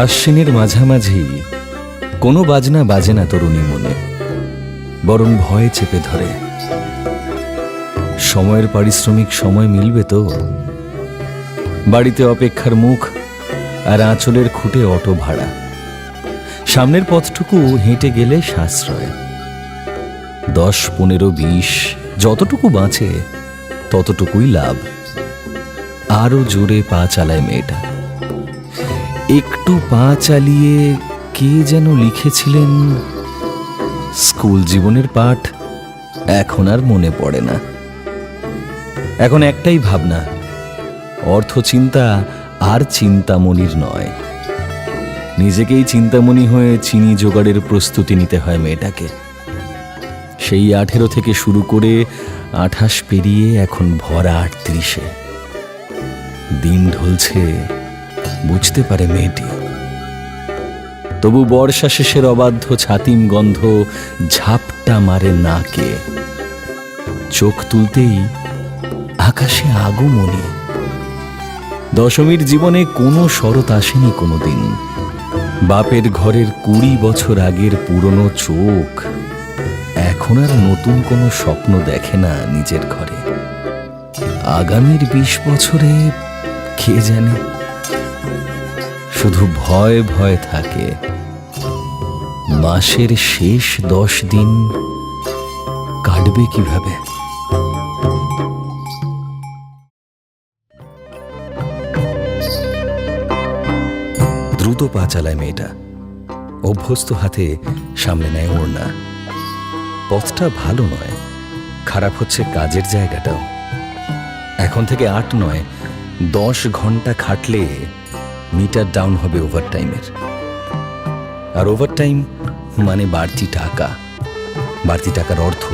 আশ্বিনের মাঝামাঝি কোনো বাজনা বাজে না তরুণী মনে, বরং ভয়ে চেপে ধরে। সময়ের পারিশ্রমিক সময় মিলবে তো? বাড়িতে অপেক্ষার মুখ আর আঁচলের খুঁটে অটো ভাড়া। সামনের পথটুকু হেঁটে গেলে সাশ্রয়। 10, 15, 20 যতটুকু বাঁচে ততটুকুই লাভ। আরো জোরে পা চালায় মেয়েটা। একটু পা চালিয়ে কে যেন লিখেছিলেন, স্কুল জীবনের পাঠ এখন আর মনে পড়ে না। এখন একটাই ভাবনা, অর্থ চিন্তা আর চিন্তামণির নয়। নিজেকেই চিন্তামণি হয়ে চিনি জোগাড়ের প্রস্তুতি নিতে হয় মেয়েটাকে। সেই 18 থেকে শুরু করে 28 পেরিয়ে এখন ভরা 38-এ। দিন ঢলছে, বুঝতে পারে মেয়েটি। তবু বর্ষা শেষের অবাধ্য ছাতিম গন্ধ ঝাপটা মারে নাকে। চোখ তুলতেই আকাশে আগমনী। দশমীর জীবনে কোনো শরৎ আসেনি কোনোদিন। বাপের ঘরের 20 বছর আগের পুরনো চোখ এখন আর নতুন কোনো স্বপ্ন দেখে না নিজের ঘরে। আগামীর 20 বছরে কে জানে। শুধু ভয় ভয় থাকে, মাসের শেষ 10 দিন কাটবে কিভাবে। দ্রুত পা চালায় মেয়েটা। অভ্যস্ত হাতে সামনে নেয় ওড়না। পথটা ভালো নয়, খারাপ হচ্ছে কাজের জায়গাটাও। এখন থেকে 8 নয় 10 ঘন্টা খাটলে মিটার ডাউন হবে ওভারটাইমের। আর ওভারটাইম মানে বাড়তি টাকা। বাড়তি টাকার অর্থ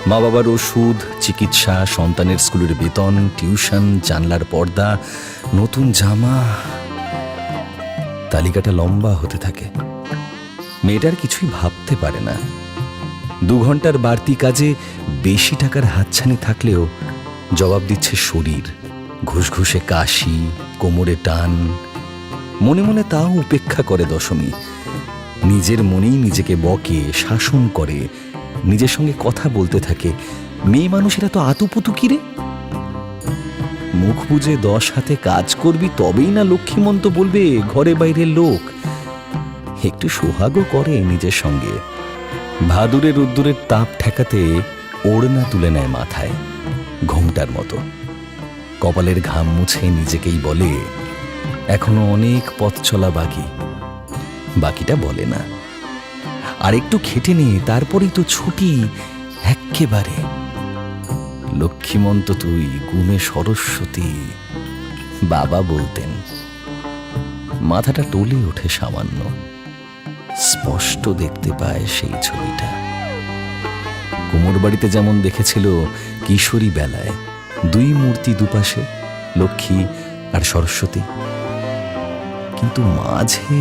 মা বাবার ওষুধ, চিকিৎসা, সন্তানের স্কুলের বেতন, টিউশন, জানলার পর্দা, নতুন জামা। তালিকাটা লম্বা হতে থাকে। মেয়েটার কিছুই ভাবতে পারে না। 2 ঘন্টার বাড়তি কাজে বেশি টাকার হাতছানি থাকলেও জবাব দিচ্ছে শরীর। ঘুষঘুষে কাশি, কোমরে টান। মনে মনে তাও উপেক্ষা করে দশমী। নিজের মনেই নিজেকে বকে, শাসন করে, নিজের সঙ্গে কথা বলতে থাকে। মেয়ে মানুষেরা তো আতুপুতু কিরে। মুখ বুজে 10 হাতে কাজ করবি তবেই না লক্ষ্মীমন্ত বলবে ঘরে বাইরের লোক। একটু সোহাগও করে নিজের সঙ্গে। ভাদুরের রোদ্দুরের তাপ ঠেকাতে ওড়না তুলে নেয় মাথায়, ঘোমটার মতো। কপালের ঘাম মুছে নিজেকেই বলে এখনো অনেক পথ চলা বাকি। বাকিটা বলে না। আর একটু খেটে নে, তারপরেই তো ছুটি এক্কেবারে। লক্ষ্মীমন্ত তুই, গুণে সরস্বতী বাবা বলতেন। মাথাটা টলে ওঠে সামান্য। স্পষ্ট দেখতে পায় সেই ছবিটা। কুমোর বাড়িতে যেমন দেখেছিল কিশোরী বেলায়, 2 মূর্তি দুপাশে, লক্ষ্মী আর সরস্বতী। কিন্তু মাঝে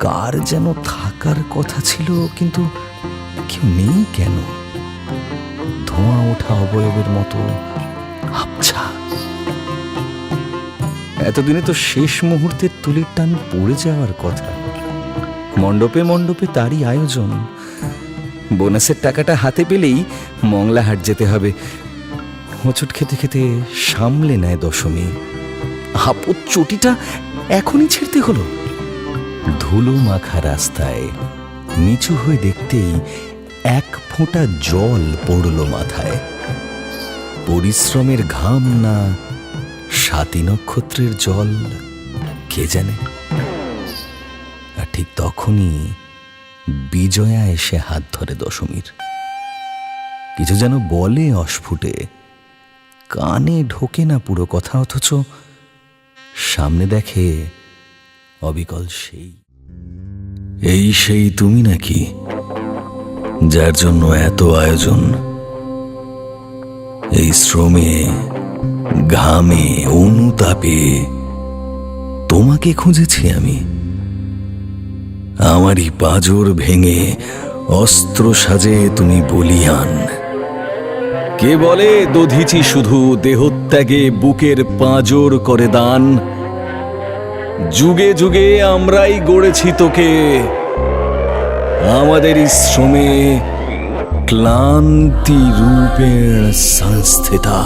কার যেন থাকার কথা ছিল, কিন্তু কেউ নেই কেন? ধোঁয়া ওঠা অবয়বের মতো আবছা। এতদিনে তো শেষ মুহূর্তের তুলির টান পড়ে যাওয়ার কথা। মণ্ডপে মণ্ডপে তারই আয়োজন। বোনাসের টাকাটা হাতে পেলেই মংলাহাট যেতে হবে। হোঁচট খেতে খেতে সামলে নেয় দশমী। আপদ চটিটা এখনই ছেড়তে হলো। ধুলো মাখা রাস্তায় নিচু হয়ে দেখতেই 1 ফোঁটা জল পড়ল মাথায়। পরিশ্রমের ঘাম না 7 নক্ষত্রের জল, কে জানে। আর ঠিক তখনই বিজয়া এসে হাত ধরে দশমীর। কিছু যেন বলে অস্ফুটে, কানে ঢোকে না পুরো কথা, অথচ সামনে দেখে অবিকল সেই। এই সেই তুমি নাকি, যার জন্য এত আয়োজন? এই শ্রমে, ঘামে, অনুতাপে তোমাকে খুঁজেছি আমি। আমারই পাঁজর ভেঙে অস্ত্র সাজে তুমি বলিয়ান। কে বলে দধিচি শুধু দেহত্যাগে বুকের পাঁজর করে দান। যুগে যুগে আমরাই গড়েছি তোকে, আমাদের শ্রমে ক্লান্তি রূপের সংস্থিতা।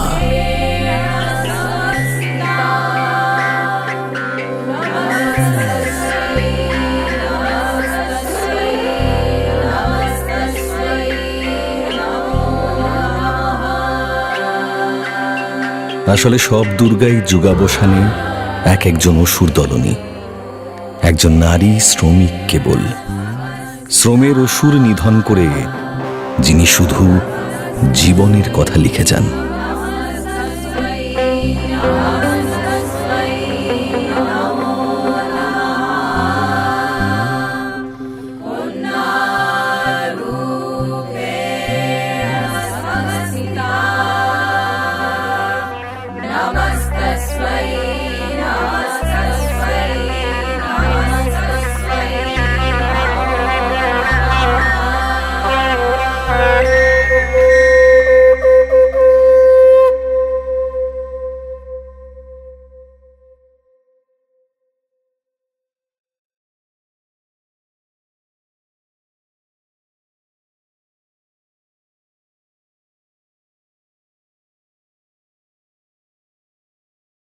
আসলে সব দুর্গাই যুগাবসানে এক একজন অসুর দলনী, একজন নারী শ্রমিক কেবল, শ্রমের অসুর নিধন করে যিনি শুধু জীবনের কথা লিখে যান।